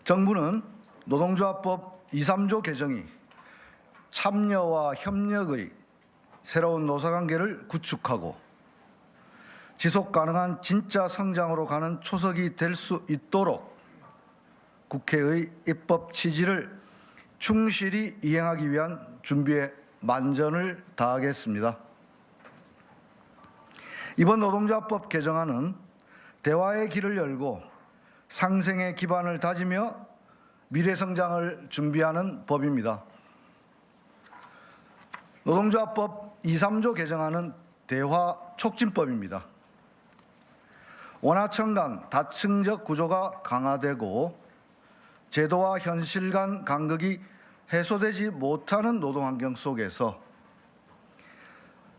정부는 노동조합법 2, 3조 개정이 참여와 협력의 새로운 노사관계를 구축하고 지속 가능한 진짜 성장으로 가는 초석이 될 수 있도록 국회의 입법 취지를 충실히 이행하기 위한 준비에 만전을 다하겠습니다. 이번 노동조합법 개정안은 대화의 길을 열고 상생의 기반을 다지며 미래 성장을 준비하는 법입니다. 노동조합법 2, 3조 개정안은 대화 촉진법입니다. 원하청 간 다층적 구조가 강화되고 제도와 현실 간 간극이 해소되지 못하는 노동환경 속에서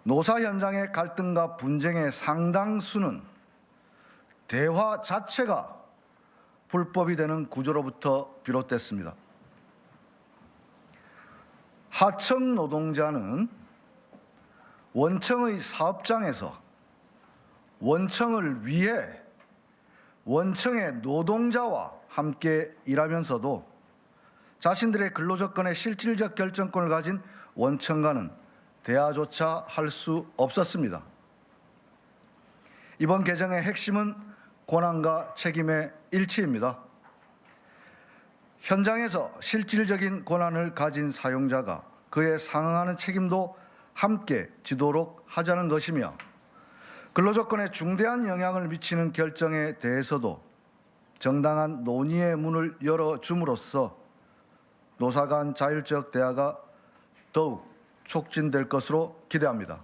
노사 현장의 갈등과 분쟁의 상당수는 대화 자체가 불법이 되는 구조로부터 비롯됐습니다. 하청 노동자는 원청의 사업장에서 원청을 위해 원청의 노동자와 함께 일하면서도 자신들의 근로조건의 실질적 결정권을 가진 원청과는 대화조차 할 수 없었습니다. 이번 개정의 핵심은 권한과 책임의 일치입니다. 현장에서 실질적인 권한을 가진 사용자가 그에 상응하는 책임도 함께 지도록 하자는 것이며 근로조건에 중대한 영향을 미치는 결정에 대해서도 정당한 논의의 문을 열어줌으로써 노사 간 자율적 대화가 더욱 촉진될 것으로 기대합니다.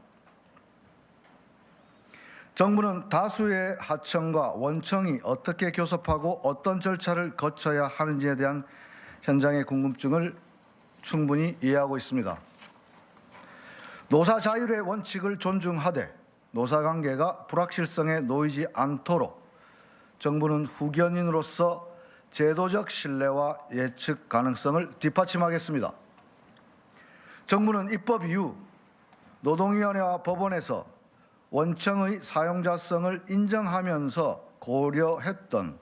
정부는 다수의 하청과 원청이 어떻게 교섭하고 어떤 절차를 거쳐야 하는지에 대한 현장의 궁금증을 충분히 이해하고 있습니다. 노사 자율의 원칙을 존중하되 노사관계가 불확실성에 놓이지 않도록 정부는 후견인으로서 제도적 신뢰와 예측 가능성을 뒷받침하겠습니다. 정부는 입법 이후 노동위원회와 법원에서 원청의 사용자성을 인정하면서 고려했던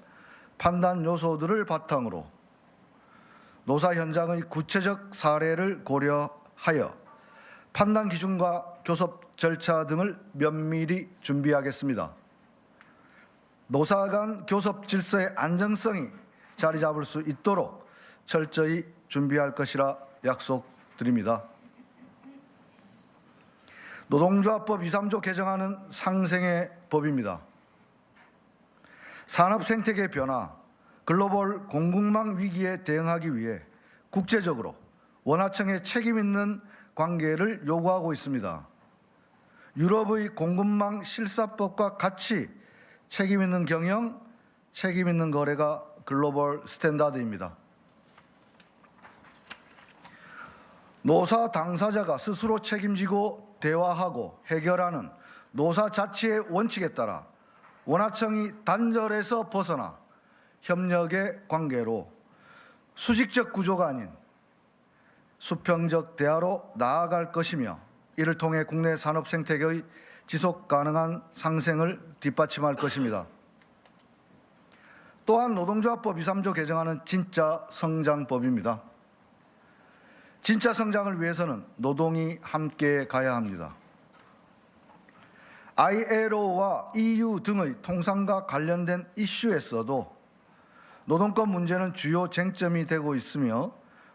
판단 요소들을 바탕으로 노사 현장의 구체적 사례를 고려하여 판단 기준과 교섭 절차 등을 면밀히 준비하겠습니다. 노사 간 교섭 질서의 안정성이 자리 잡을 수 있도록 철저히 준비할 것이라 약속드립니다. 노동조합법 2, 3조 개정안은 상생의 법입니다. 산업 생태계 변화, 글로벌 공급망 위기에 대응하기 위해 국제적으로 원하청의 책임 있는 관계를 요구하고 있습니다. 유럽의 공급망 실사법과 같이 책임 있는 경영, 책임 있는 거래가 글로벌 스탠다드입니다. 노사 당사자가 스스로 책임지고 대화하고 해결하는 노사 자치의 원칙에 따라 원하청이 단절에서 벗어나 협력의 관계로 수직적 구조가 아닌 수평적 대화로 나아갈 것이며 이를 통해 국내 산업 생태계의 지속 가능한 상생을 뒷받침할 것입니다. 또한 노동조합법 2, 3조 개정안은 진짜 성장법입니다. 진짜 성장을 위해서는 노동이 함께 가야 합니다. ILO와 EU 등의 통상과 관련된 이슈에서도 노동권 문제는 주요 쟁점이 되고 있으며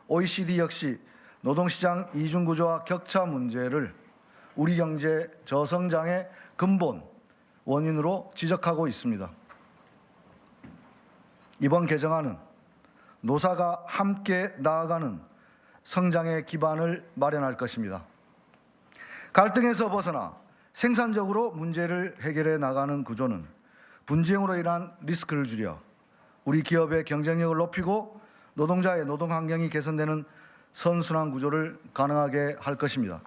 OECD 역시 노동시장 이중구조와 격차 문제를 우리 경제 저성장의 근본 원인으로 지적하고 있습니다. 이번 개정안은 노사가 함께 나아가는 성장의 기반을 마련할 것입니다. 갈등에서 벗어나 생산적으로 문제를 해결해 나가는 구조는 분쟁으로 인한 리스크를 줄여 우리 기업의 경쟁력을 높이고 노동자의 노동 환경이 개선되는 선순환 구조를 가능하게 할 것입니다.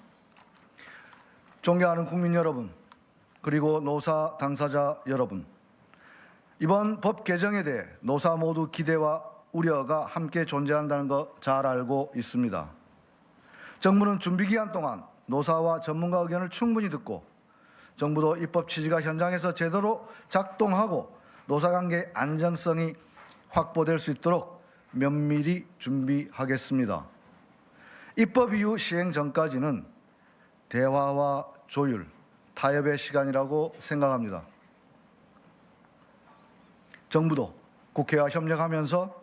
존경하는 국민 여러분, 그리고 노사 당사자 여러분, 이번 법 개정에 대해 노사 모두 기대와 우려가 함께 존재한다는 거 잘 알고 있습니다. 정부는 준비 기간 동안 노사와 전문가 의견을 충분히 듣고 정부도 입법 취지가 현장에서 제대로 작동하고 노사관계의 안정성이 확보될 수 있도록 면밀히 준비하겠습니다. 입법 이후 시행 전까지는 대화와 조율, 타협의 시간이라고 생각합니다. 정부도 국회와 협력하면서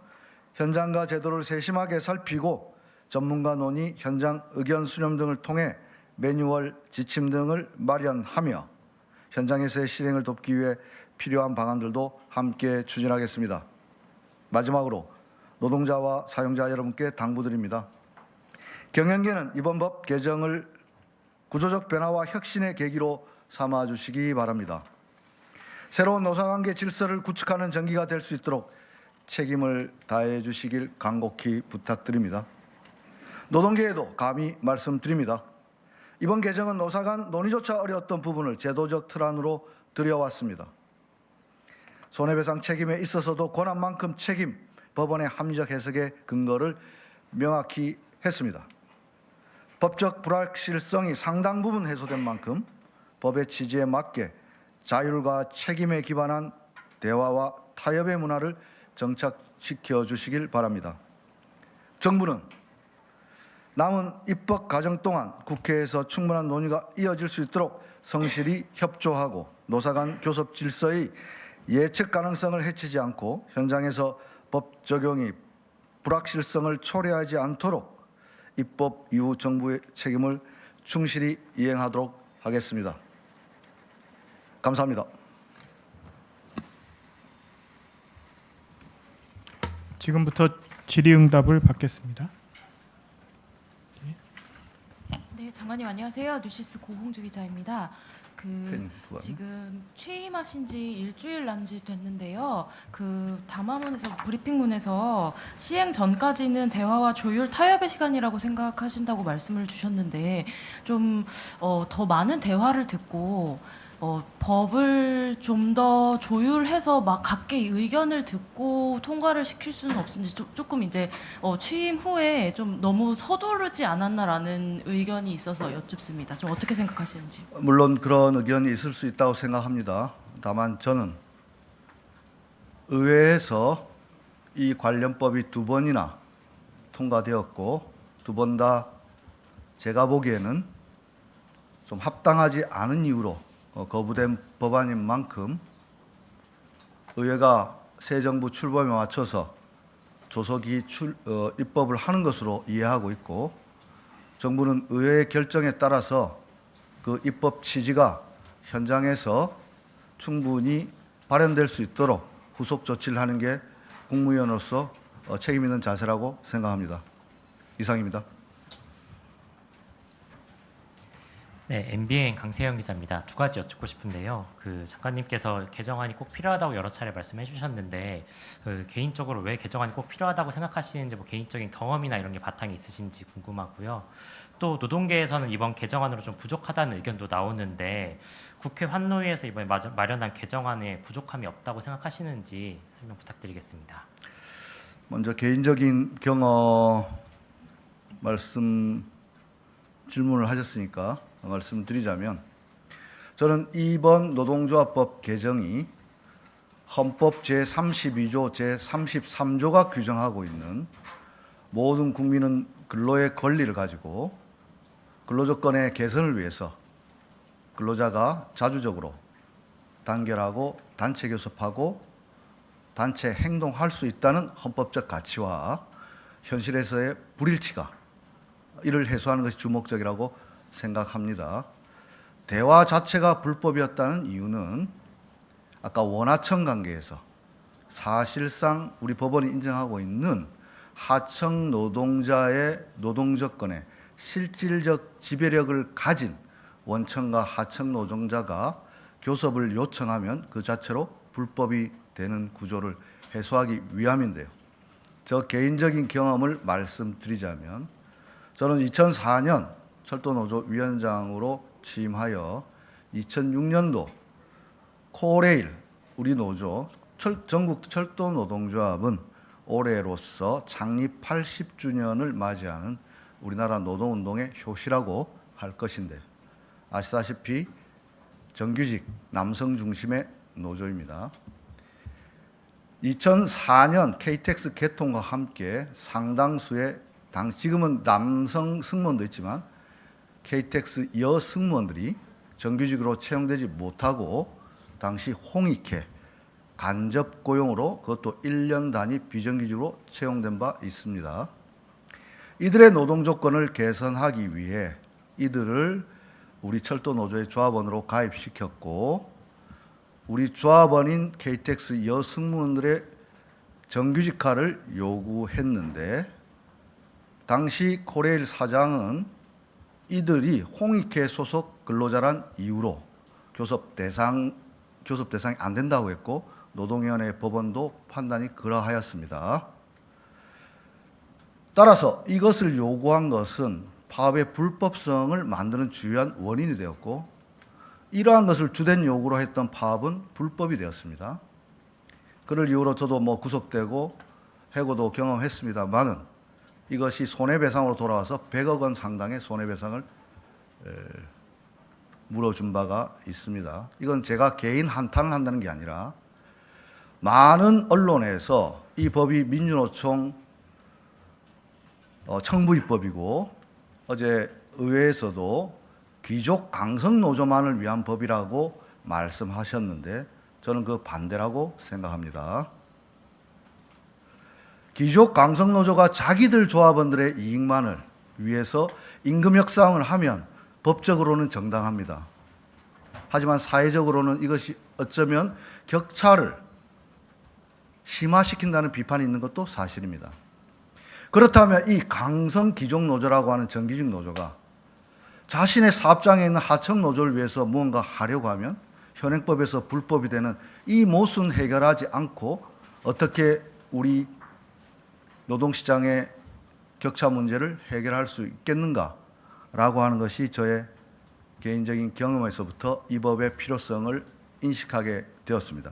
현장과 제도를 세심하게 살피고 전문가 논의, 현장 의견 수렴 등을 통해 매뉴얼, 지침 등을 마련하며 현장에서의 실행을 돕기 위해 필요한 방안들도 함께 추진하겠습니다. 마지막으로 노동자와 사용자 여러분께 당부드립니다. 경영계는 이번 법 개정을 구조적 변화와 혁신의 계기로 삼아주시기 바랍니다. 새로운 노사관계 질서를 구축하는 전기가 될 수 있도록 책임을 다해 주시길 간곡히 부탁드립니다. 노동계에도 감히 말씀드립니다. 이번 개정은 노사 간 논의조차 어려웠던 부분을 제도적 틀 안으로 들여왔습니다. 손해배상 책임에 있어서도 권한만큼 책임, 법원의 합리적 해석의 근거를 명확히 했습니다. 법적 불확실성이 상당 부분 해소된 만큼 법의 취지에 맞게 자율과 책임에 기반한 대화와 타협의 문화를 정착시켜 주시길 바랍니다. 정부는 남은 입법 과정 동안 국회에서 충분한 논의가 이어질 수 있도록 성실히 협조하고 노사 간 교섭 질서의 예측 가능성을 해치지 않고 현장에서 법 적용이 불확실성을 초래하지 않도록 입법 이후 정부의 책임을 충실히 이행하도록 하겠습니다. 감사합니다. 지금부터 질의응답을 받겠습니다. 네, 장관님 안녕하세요. 뉴시스 고홍주 기자입니다. 지금 취임하신 지 일주일 남짓 됐는데요. 담화문에서 브리핑문에서 시행 전까지는 대화와 조율 타협의 시간이라고 생각하신다고 말씀을 주셨는데 좀 더 많은 대화를 듣고 법을 좀 더 조율해서 막 각계 의견을 듣고 통과를 시킬 수는 없는지 조금 이제 취임 후에 좀 너무 서두르지 않았나라는 의견이 있어서 여쭙습니다. 좀 어떻게 생각하시는지. 물론 그런 의견이 있을 수 있다고 생각합니다. 다만 저는 의회에서 이 관련법이 2번이나 통과되었고 2번 다 제가 보기에는 좀 합당하지 않은 이유로 거부된 법안인 만큼 의회가 새 정부 출범에 맞춰서 조속히 입법을 하는 것으로 이해하고 있고 정부는 의회의 결정에 따라서 그 입법 취지가 현장에서 충분히 발현될 수 있도록 후속 조치를 하는 게 국무위원으로서 책임 있는 자세라고 생각합니다. 이상입니다. 네, MBN 강세영 기자입니다. 2가지 여쭙고 싶은데요. 장관님께서 개정안이 꼭 필요하다고 여러 차례 말씀해 주셨는데 개인적으로 왜 개정안이 꼭 필요하다고 생각하시는지 개인적인 경험이나 이런 게 바탕이 있으신지 궁금하고요. 또 노동계에서는 이번 개정안으로 좀 부족하다는 의견도 나오는데 국회 환노위에서 이번에 마련한 개정안에 부족함이 없다고 생각하시는지 설명 부탁드리겠습니다. 먼저 개인적인 경험 질문을 하셨으니까 말씀드리자면 저는 이번 노동조합법 개정이 헌법 제32조, 제33조가 규정하고 있는 모든 국민은 근로의 권리를 가지고 근로조건의 개선을 위해서 근로자가 자주적으로 단결하고 단체 교섭하고 단체 행동할 수 있다는 헌법적 가치와 현실에서의 불일치가 이를 해소하는 것이 주목적이라고 생각합니다. 대화 자체가 불법이었다는 이유는 아까 원하청 관계에서 사실상 우리 법원이 인정하고 있는 하청 노동자의 노동조건에 실질적 지배력을 가진 원청과 하청 노동자가 교섭을 요청하면 그 자체로 불법이 되는 구조를 해소하기 위함인데요. 저 개인적인 경험을 말씀드리자면 저는 2004년 철도노조 위원장으로 취임하여 2006년도 코레일 우리 노조 전국 철도노동조합은 올해로서 창립 80주년을 맞이하는 우리나라 노동운동의 효시라고 할 것인데 2004년 KTX 개통과 함께 상당수의 지금은 남성 승무원도 있지만 KTX 여 승무원들이 정규직으로 채용되지 못하고 당시 홍익회 간접 고용으로 그것도 1년 단위 비정규직으로 채용된 바 있습니다. 이들의 노동 조건을 개선하기 위해 이들을 우리 철도 노조의 조합원으로 가입시켰고 우리 조합원인 KTX 여 승무원들의 정규직화를 요구했는데 당시 코레일 사장은 이들이 홍익회 소속 근로자란 이유로 교섭 대상이 안 된다고 했고 노동위원회 법원도 판단이 그러하였습니다. 따라서 이것을 요구한 것은 파업의 불법성을 만드는 주요한 원인이 되었고 이러한 것을 주된 요구로 했던 파업은 불법이 되었습니다. 그를 이유로 저도 구속되고 해고도 경험했습니다만은 이것이 손해배상으로 돌아와서 100억 원 상당의 손해배상을 물어준 바가 있습니다. 이건 제가 개인 한탄을 한다는 게 아니라 많은 언론에서 이 법이 민주노총 청부입법이고 어제 의회에서도 귀족 강성 노조만을 위한 법이라고 말씀하셨는데 저는 그 반대라고 생각합니다. 귀족 강성 노조가 자기들 조합원들의 이익만을 위해서 임금 협상을 하면 법적으로는 정당합니다. 하지만 사회적으로는 이것이 어쩌면 격차를 심화시킨다는 비판이 있는 것도 사실입니다. 그렇다면 이 강성 귀족 노조라고 하는 정규직 노조가 자신의 사업장에 있는 하청 노조를 위해서 무언가 하려고 하면 현행법에서 불법이 되는 이 모순 해결하지 않고 어떻게 우리 노동시장의 격차 문제를 해결할 수 있겠는가라고 하는 것이 저의 개인적인 경험에서부터 이 법의 필요성을 인식하게 되었습니다.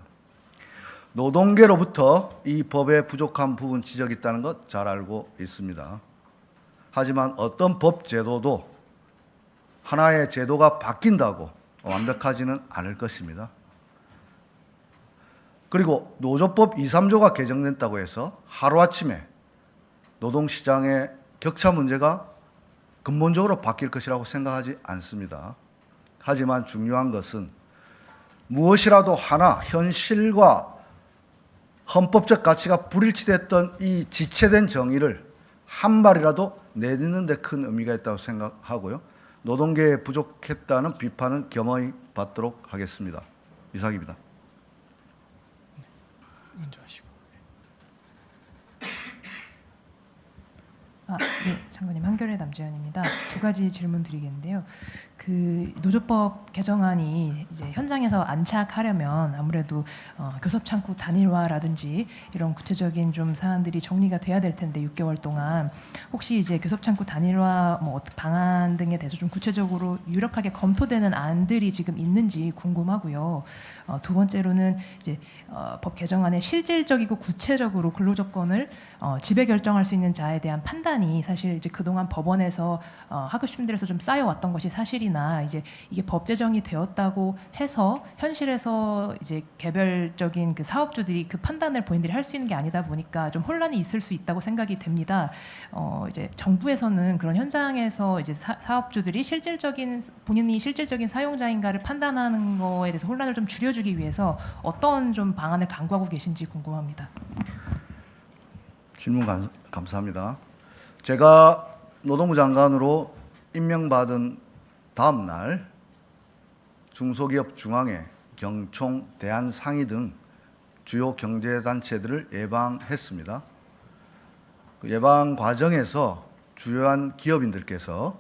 노동계로부터 이 법의 부족한 부분 지적이 있다는 것 잘 알고 있습니다. 하지만 어떤 법 제도도 하나의 제도가 바뀐다고 완벽하지는 않을 것입니다. 그리고 노조법 2, 3조가 개정됐다고 해서 하루아침에 노동시장의 격차 문제가 근본적으로 바뀔 것이라고 생각하지 않습니다. 하지만 중요한 것은 무엇이라도 하나 현실과 헌법적 가치가 불일치됐던 이 지체된 정의를 한 발이라도 내딛는 데 큰 의미가 있다고 생각하고요. 노동계에 부족했다는 비판은 겸허히 받도록 하겠습니다. 이상입니다. 먼저 하시고. 네, 장관님 한겨레 남지현입니다. 두 가지 질문 드리겠는데요. 그 노조법 개정안이 이제 현장에서 안착하려면 아무래도 교섭창구 단일화라든지 이런 구체적인 좀 사안들이 정리가 돼야 될 텐데 6개월 동안 혹시 이제 교섭창구 단일화 방안 등에 대해서 좀 구체적으로 유력하게 검토되는 안들이 지금 있는지 궁금하고요. 두 번째로는 이제 법 개정안에 실질적이고 구체적으로 근로조건을 지배 결정할 수 있는 자에 대한 판단이 사실 이제 그동안 법원에서 하급심들에서 좀 쌓여왔던 것이 사실이나 이제 이게 법 제정이 되었다고 해서 현실에서 이제 개별적인 그 사업주들이 그 판단을 본인들이 할 수 있는 게 아니다 보니까 좀 혼란이 있을 수 있다고 생각이 됩니다. 이제 정부에서는 그런 현장에서 이제 사업주들이 본인이 실질적인 사용자인가를 판단하는 거에 대해서 혼란을 좀 줄여주기 위해서 어떤 좀 방안을 강구하고 계신지 궁금합니다. 질문 감사합니다. 제가 노동부 장관으로 임명받은 다음 날 중소기업 중앙회, 경총, 대한상의 등 주요 경제단체들을 예방했습니다. 그 예방 과정에서 주요한 기업인들께서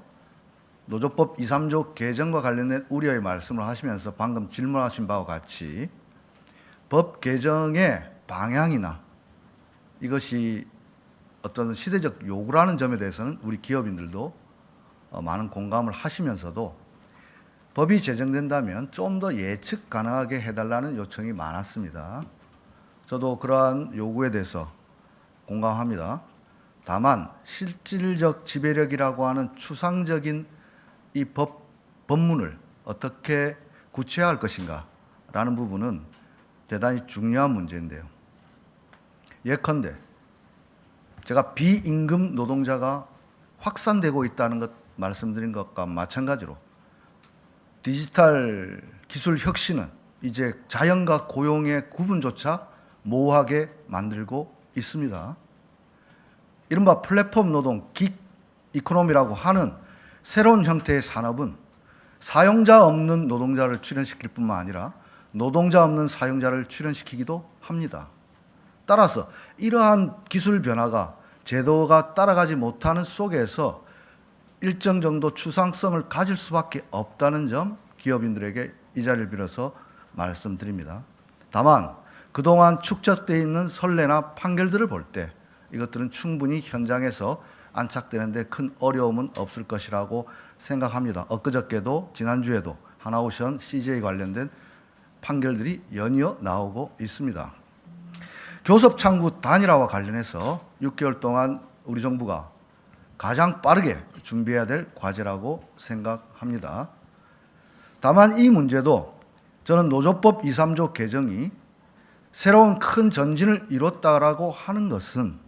노조법 2, 3조 개정과 관련된 우려의 말씀을 하시면서 방금 질문하신 바와 같이 법 개정의 방향이나 이것이 어떤 시대적 요구라는 점에 대해서는 우리 기업인들도 많은 공감을 하시면서도 법이 제정된다면 좀 더 예측 가능하게 해달라는 요청이 많았습니다. 저도 그러한 요구에 대해서 공감합니다. 다만 실질적 지배력이라고 하는 추상적인 이 법문을 어떻게 구체화할 것인가 라는 부분은 대단히 중요한 문제인데요. 예컨대 제가 비임금 노동자가 확산되고 있다는 것 말씀드린 것과 마찬가지로 디지털 기술 혁신은 이제 자연과 고용의 구분조차 모호하게 만들고 있습니다. 이른바 플랫폼 노동, 긱 이코노미라고 하는 새로운 형태의 산업은 사용자 없는 노동자를 출현시킬 뿐만 아니라 노동자 없는 사용자를 출현시키기도 합니다. 따라서 이러한 기술 변화가 제도가 따라가지 못하는 속에서 일정 정도 추상성을 가질 수밖에 없다는 점 기업인들에게 이 자리를 빌어서 말씀드립니다. 다만 그동안 축적되어 있는 선례나 판결들을 볼 때 이것들은 충분히 현장에서 안착되는데 큰 어려움은 없을 것이라고 생각합니다. 엊그저께도 지난주에도 하나오션 CJ 관련된 판결들이 연이어 나오고 있습니다. 교섭 창구 단일화와 관련해서 6개월 동안 우리 정부가 가장 빠르게 준비해야 될 과제라고 생각합니다. 다만 이 문제도 저는 노조법 2, 3조 개정이 새로운 큰 전진을 이뤘다라고 하는 것은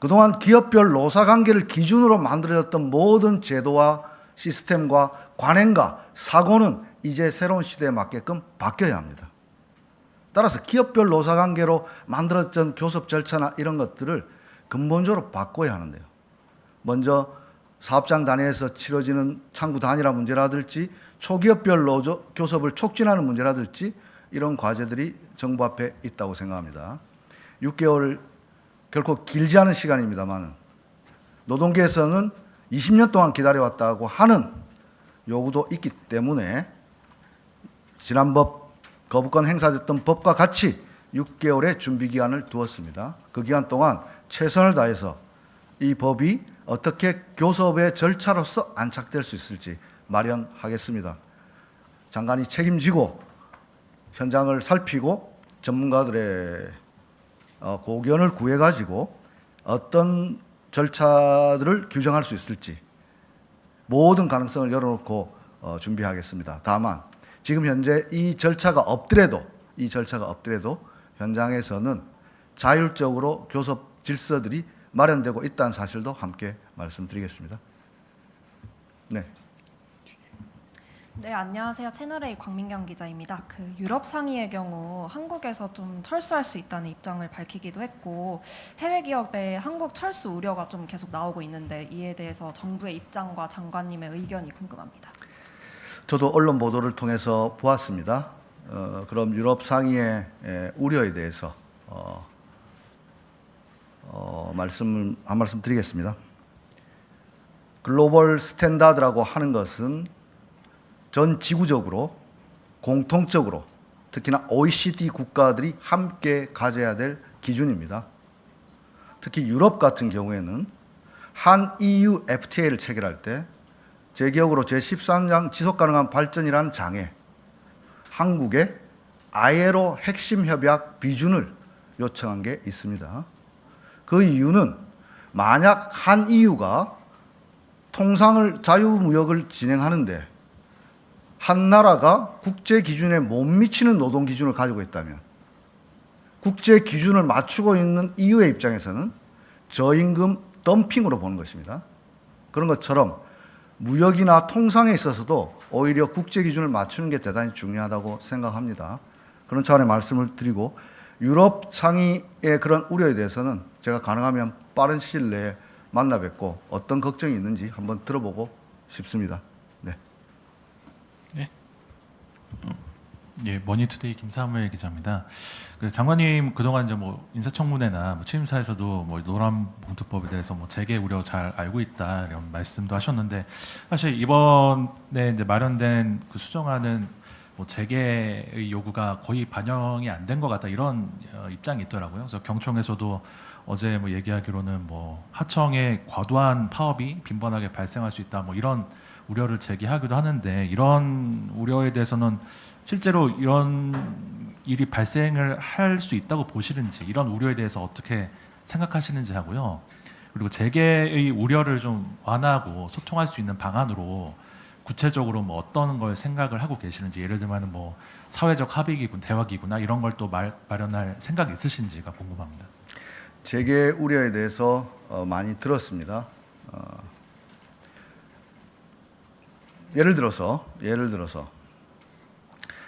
그동안 기업별 노사관계를 기준으로 만들어졌던 모든 제도와 시스템과 관행과 사고는 이제 새로운 시대에 맞게끔 바뀌어야 합니다. 따라서 기업별 노사관계로 만들어졌던 교섭 절차나 이런 것들을 근본적으로 바꿔야 하는데요. 먼저 사업장 단위에서 치러지는 창구 단일화 문제라든지 초기업별 노조 교섭을 촉진하는 문제라든지 이런 과제들이 정부 앞에 있다고 생각합니다. 6개월 결코 길지 않은 시간입니다만 노동계에서는 20년 동안 기다려왔다고 하는 요구도 있기 때문에 지난 법 거부권 행사됐던 법과 같이 6개월의 준비 기간을 두었습니다. 그 기간 동안 최선을 다해서 이 법이 어떻게 교섭의 절차로서 안착될 수 있을지 마련하겠습니다. 장관이 책임지고 현장을 살피고 전문가들의 고견을 구해가지고 어떤 절차들을 규정할 수 있을지 모든 가능성을 열어놓고 준비하겠습니다. 다만 지금 현재 이 절차가 없더라도 현장에서는 자율적으로 교섭 질서들이 마련되고 있다는 사실도 함께 말씀드리겠습니다. 네. 네, 안녕하세요. 채널A 광민경 기자입니다. 유럽 상의의 경우 한국에서 좀 철수할 수 있다는 입장을 밝히기도 했고 해외 기업의 한국 철수 우려가 좀 계속 나오고 있는데 이에 대해서 정부의 입장과 장관님의 의견이 궁금합니다. 저도 언론 보도를 통해서 보았습니다. 그럼 유럽 상의의 우려에 대해서 말씀드리겠습니다. 글로벌 스탠다드라고 하는 것은 전 지구적으로 공통적으로 특히나 OECD 국가들이 함께 가져야 될 기준입니다. 특히 유럽 같은 경우에는 한 EU FTA를 체결할 때 제 기억으로 제13장 지속가능한 발전이라는 장에 한국의 ILO 핵심 협약 비준을 요청한 게 있습니다. 그 이유는 만약 한 EU가 통상을 자유무역을 진행하는데 한 나라가 국제 기준에 못 미치는 노동 기준을 가지고 있다면 국제 기준을 맞추고 있는 EU의 입장에서는 저임금 덤핑으로 보는 것입니다. 그런 것처럼 무역이나 통상에 있어서도 오히려 국제 기준을 맞추는 게 대단히 중요하다고 생각합니다. 그런 차원의 말씀을 드리고 유럽 상의의 그런 우려에 대해서는 제가 가능하면 빠른 시일 내에 만나 뵙고 어떤 걱정이 있는지 한번 들어보고 싶습니다. 네. 네. 예, 머니투데이 김사무엘 기자입니다. 장관님 그동안 이제 인사청문회나 취임사에서도 노란봉투법에 대해서 재개 우려 잘 알고 있다 이런 말씀도 하셨는데 사실 이번에 이제 마련된 그 수정안은 재개의 요구가 거의 반영이 안 된 것 같다 이런 입장이 있더라고요. 그래서 경총에서도 어제 얘기하기로는 하청의 과도한 파업이 빈번하게 발생할 수 있다 이런 우려를 제기하기도 하는데 이런 우려에 대해서는 실제로 이런 일이 발생을 할 수 있다고 보시는지 이런 우려에 대해서 어떻게 생각하시는지 하고요. 그리고 재개의 우려를 좀 완화하고 소통할 수 있는 방안으로 구체적으로 어떤 걸 생각을 하고 계시는지 예를 들면 사회적 합의기구, 대화기구나 이런 걸 또 마련할 생각이 있으신지가 궁금합니다. 재계 우려에 대해서 많이 들었습니다. 예를 들어서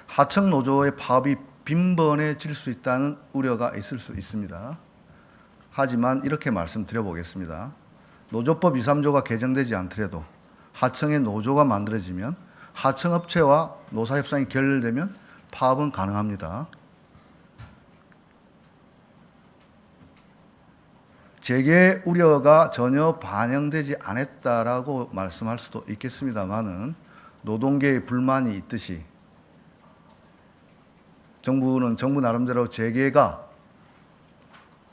하청 노조의 파업이 빈번해질 수 있다는 우려가 있을 수 있습니다. 하지만 이렇게 말씀드려 보겠습니다. 노조법 2, 3조가 개정되지 않더라도 하청의 노조가 만들어지면 하청업체와 노사협상이 결렬되면 파업은 가능합니다. 재계 우려가 전혀 반영되지 않았다라고 말씀할 수도 있겠습니다만은 노동계의 불만이 있듯이 정부는 정부 나름대로 재계가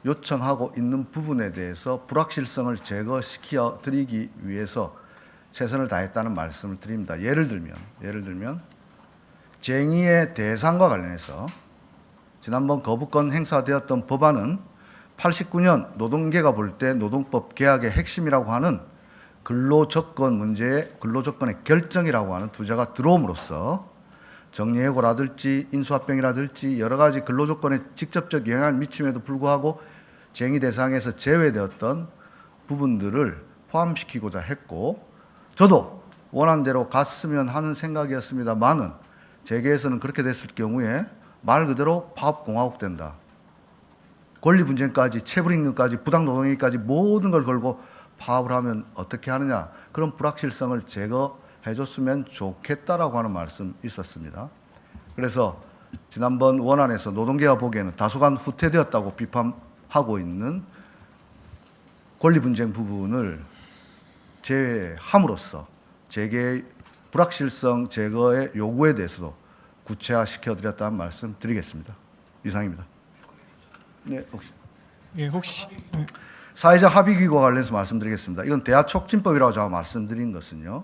요청하고 있는 부분에 대해서 불확실성을 제거시켜 드리기 위해서 최선을 다했다는 말씀을 드립니다. 예를 들면 쟁의의 대상과 관련해서 지난번 거부권 행사되었던 법안은 89년 노동계가 볼 때 노동법 개혁의 핵심이라고 하는 근로조건 문제의 근로조건의 결정이라고 하는 투자가 들어옴으로써 정리해고라든지 인수합병이라든지 여러 가지 근로조건에 직접적 영향을 미침에도 불구하고 쟁의 대상에서 제외되었던 부분들을 포함시키고자 했고 저도 원한 대로 갔으면 하는 생각이었습니다만은 재계에서는 그렇게 됐을 경우에 말 그대로 파업공화국 된다. 권리 분쟁까지 체불임금까지 부당노동행위까지 모든 걸 걸고 파업을 하면 어떻게 하느냐. 그런 불확실성을 제거해줬으면 좋겠다라고 하는 말씀 있었습니다. 그래서 지난번 원안에서 노동계가 보기에는 다소간 후퇴되었다고 비판하고 있는 권리 분쟁 부분을 제외함으로써 재계의 불확실성 제거의 요구에 대해서도 구체화시켜드렸다는 말씀 드리겠습니다. 이상입니다. 네, 혹시 사회적 합의기구와 관련해서 말씀드리겠습니다. 이건 대화 촉진법이라고 제가 말씀드린 것은요.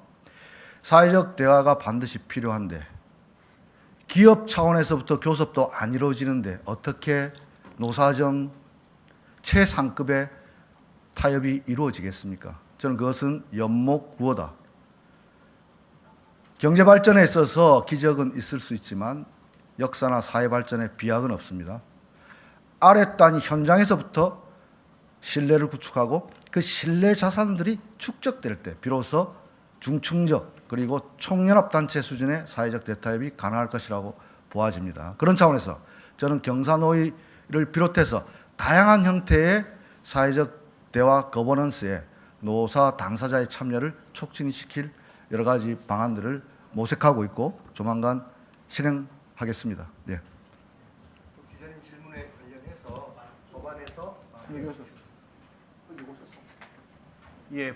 사회적 대화가 반드시 필요한데 기업 차원에서부터 교섭도 안 이루어지는데 어떻게 노사정 최상급의 타협이 이루어지겠습니까? 저는 그것은 연목구어다. 경제 발전에 있어서 기적은 있을 수 있지만 역사나 사회 발전에 비약은 없습니다. 아랫단이 현장에서부터 신뢰를 구축하고 그 신뢰 자산들이 축적될 때 비로소 중층적 그리고 총연합단체 수준의 사회적 대타협이 가능할 것이라고 보아집니다. 그런 차원에서 저는 경사노위를 비롯해서 다양한 형태의 사회적 대화 거버넌스에 노사 당사자의 참여를 촉진시킬 여러 가지 방안들을 모색하고 있고 조만간 실행하겠습니다. 예. 기자님 질문에 관련해서 법안에서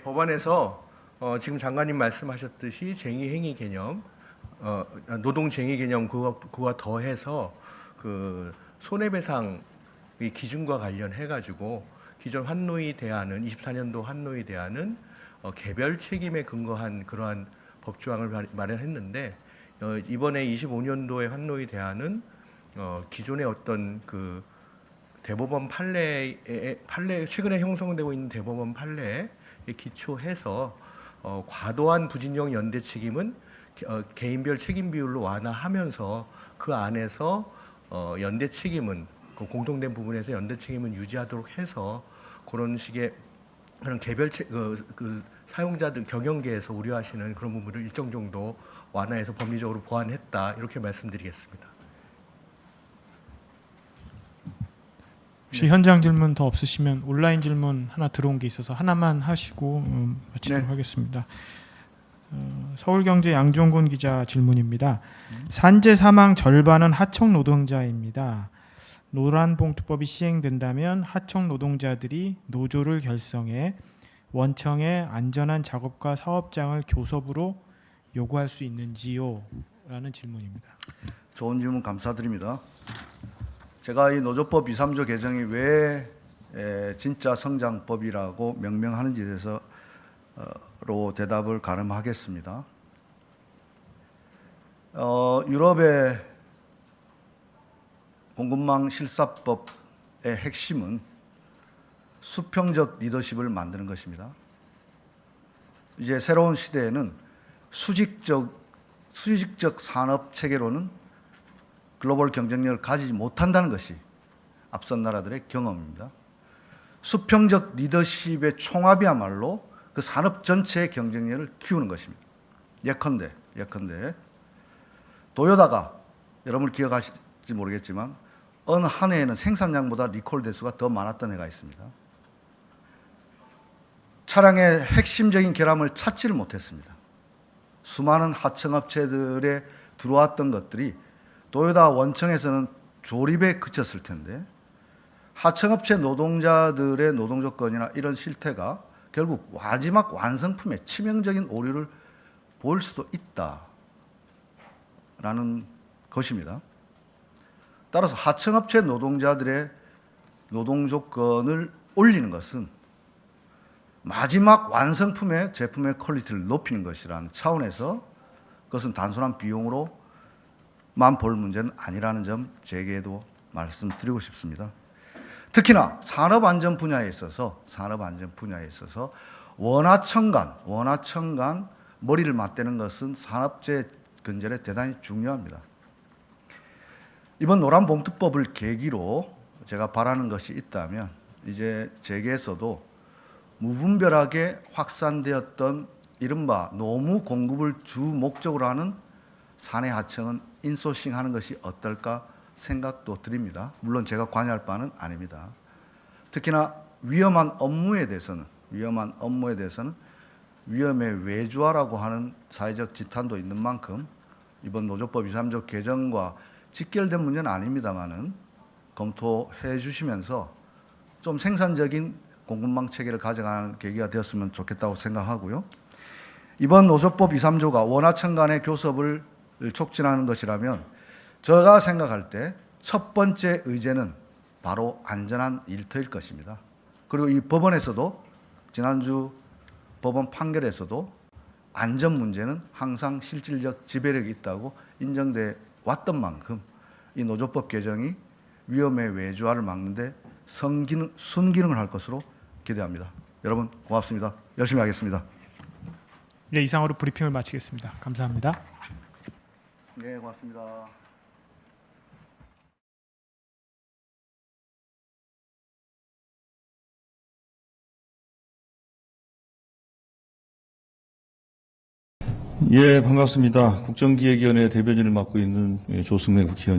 법안에서 지금 장관님 말씀하셨듯이 쟁의행위 개념, 노동쟁의 개념 그와 더해서 그 손해배상의 기준과 관련해 가지고 기존 환노위 대안은 24년도 환노위 대안은 개별 책임에 근거한 그러한 법조항을 마련했는데 이번에 25년도의 환노위 대안은 기존의 어떤 그 대법원 판례 최근에 형성되고 있는 대법원 판례에 기초해서 과도한 부진용 연대 책임은 개인별 책임 비율로 완화하면서 그 안에서 연대 책임은 그 공통된 부분에서 연대 책임은 유지하도록 해서 그런 식의 그런 개별 그 사용자들 경영계에서 우려하시는 그런 부분을 일정 정도 완화해서 법리적으로 보완했다 이렇게 말씀드리겠습니다. 혹시 현장 질문 더 없으시면 온라인 질문 하나 들어온 게 있어서 하나만 하시고 마치도록 하겠습니다. 서울경제 양종곤 기자 질문입니다. 산재 사망 절반은 하청 노동자입니다. 노란봉투법이 시행된다면 하청 노동자들이 노조를 결성해 원청의 안전한 작업과 사업장을 교섭으로 요구할 수 있는지요? 라는 질문입니다. 좋은 질문 감사드립니다. 제가 이 노조법 2, 3조 개정이 왜 진짜 성장법이라고 명명하는지에 대해서로 대답을 가름하겠습니다. 유럽의 공급망 실사법의 핵심은 수평적 리더십을 만드는 것입니다. 이제 새로운 시대에는 수직적 산업 체계로는 글로벌 경쟁력을 가지지 못한다는 것이 앞선 나라들의 경험입니다. 수평적 리더십의 총합이야말로 그 산업 전체의 경쟁력을 키우는 것입니다. 예컨대 도요다가 여러분 기억하실지 모르겠지만 어느 한 해에는 생산량보다 리콜 대수가 더 많았던 해가 있습니다. 차량의 핵심적인 결함을 찾지를 못했습니다. 수많은 하청업체들에 들어왔던 것들이 도요다 원청에서는 조립에 그쳤을 텐데 하청업체 노동자들의 노동조건이나 이런 실태가 결국 마지막 완성품에 치명적인 오류를 보일 수도 있다라는 것입니다. 따라서 하청업체 노동자들의 노동조건을 올리는 것은 마지막 완성품의 제품의 퀄리티를 높이는 것이라는 차원에서 그것은 단순한 비용으로만 볼 문제는 아니라는 점 제게도 말씀드리고 싶습니다. 특히나 산업안전 분야에 있어서 원화청간 머리를 맞대는 것은 산업재해 근절에 대단히 중요합니다. 이번 노란봉투법을 계기로 제가 바라는 것이 있다면 이제 재계에서도 무분별하게 확산되었던 이른바 노무 공급을 주 목적으로 하는 사내 하청은 인소싱하는 것이 어떨까 생각도 드립니다. 물론 제가 관여할 바는 아닙니다. 특히나 위험한 업무에 대해서는 위험의 외주화라고 하는 사회적 지탄도 있는 만큼 이번 노조법 23조 개정과 직결된 문제는 아닙니다만은 검토해 주시면서 좀 생산적인 공급망 체계를 가져가는 계기가 되었으면 좋겠다고 생각하고요. 이번 노조법 23조가 원하청 간의 교섭을 촉진하는 것이라면 제가 생각할 때 첫 번째 의제는 바로 안전한 일터일 것입니다. 그리고 이 법원에서도 지난주 법원 판결에서도 안전 문제는 항상 실질적 지배력이 있다고 인정돼 왔던 만큼 이 노조법 개정이 위험의 외주화를 막는 데 순기능을 할 것으로 기대합니다. 여러분 고맙습니다. 열심히 하겠습니다. 네, 이상으로 브리핑을 마치겠습니다. 감사합니다. 네, 고맙습니다. 예, 반갑습니다. 국정기획위원회 대변인을 맡고 있는 조승래 국회의원입니다.